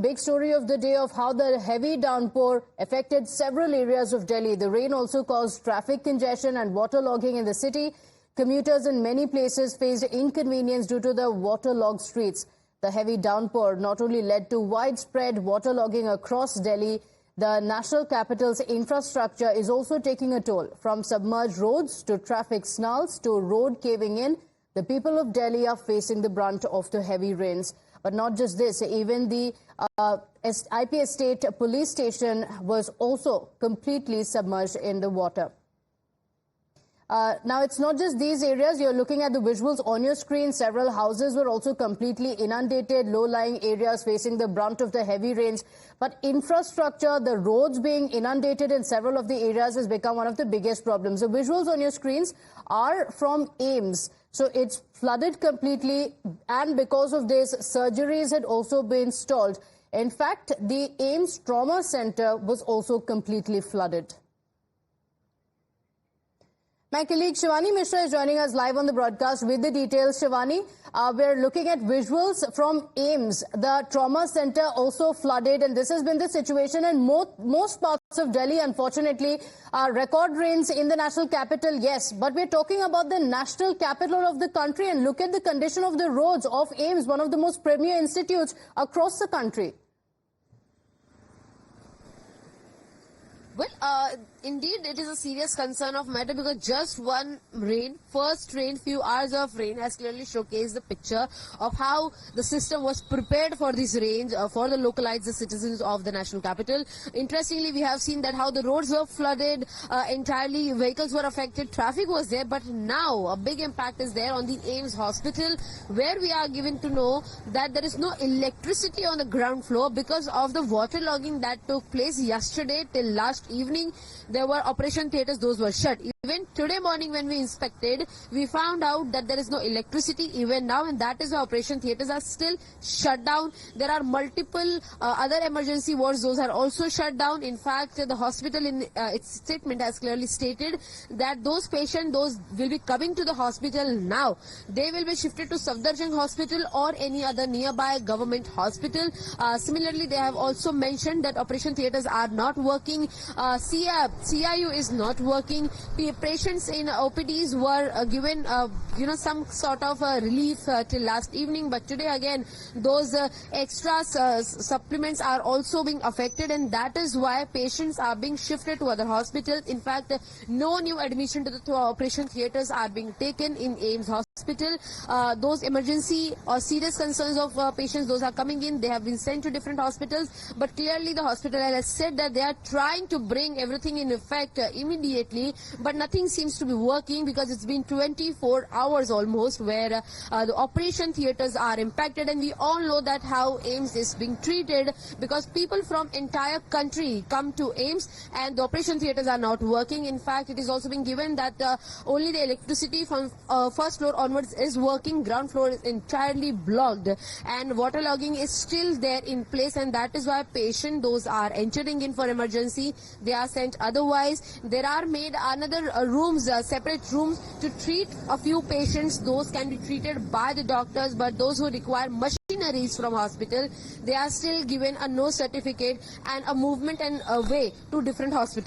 Big story of the day of how the heavy downpour affected several areas of Delhi. The rain also caused traffic congestion and waterlogging in the city. Commuters in many places faced inconvenience due to the waterlogged streets. The heavy downpour not only led to widespread waterlogging across Delhi, the national capital's infrastructure is also taking a toll. From submerged roads to traffic snarls to road caving in, the people of Delhi are facing the brunt of the heavy rains. But not just this, even the IP Estate police station was also completely submerged in the water. Now, it's not just these areas. You're looking at the visuals on your screen. Several houses were also completely inundated, low-lying areas facing the brunt of the heavy rains. But infrastructure, the roads being inundated in several of the areas has become one of the biggest problems. The visuals on your screens are from AIIMS. So it's flooded completely, and because of this, surgeries had also been stalled. In fact, the AIIMS Trauma Center was also completely flooded. My colleague Shivani Mishra is joining us live on the broadcast with the details. Shivani, we're looking at visuals from AIIMS. The trauma center also flooded, and this has been the situation in most parts of Delhi. Unfortunately, record rains in the national capital, yes, but we're talking about the national capital of the country, and look at the condition of the roads of AIIMS, one of the most premier institutes across the country. Well, indeed, it is a serious concern of matter because just one rain, first rain, few hours of rain has clearly showcased the picture of how the system was prepared for this rain, for the localized citizens of the national capital. Interestingly, we have seen that how the roads were flooded entirely, vehicles were affected, traffic was there, but now a big impact is there on the AIIMS hospital, where we are given to know that there is no electricity on the ground floor because of the waterlogging that took place yesterday till last evening. There were operation theatres, those were shut. Even today morning when we inspected, we found out that there is no electricity even now, and that is why operation theatres are still shut down. There are multiple other emergency wards, those are also shut down. In fact, the hospital in its statement has clearly stated that those patients, those will be coming to the hospital now, they will be shifted to Safdarjung Hospital or any other nearby government hospital. Similarly, they have also mentioned that operation theatres are not working, CIU is not working. Patients in OPDs were given, some sort of relief till last evening, but today again those extra supplements are also being affected, and that is why patients are being shifted to other hospitals. In fact, no new admission to the operation theatres are being taken in AIIMS hospital. Those emergency or serious concerns of patients, those are coming in, they have been sent to different hospitals, but clearly the hospital has said that they are trying to bring everything in effect immediately, but nothing seems to be working because it's been 24 hours almost where the operation theatres are impacted, and we all know that how AIIMS is being treated because people from entire country come to AIIMS and the operation theatres are not working. In fact, it is also being given that only the electricity from first floor onwards is working, ground floor is entirely blocked, and waterlogging is still there in place, and that is why patients, those are entering in for emergency, they are sent. Otherwise, there are made another rooms, separate rooms to treat a few patients. Those can be treated by the doctors, but those who require machineries from hospital, they are still given a no certificate and a movement and a way to different hospitals.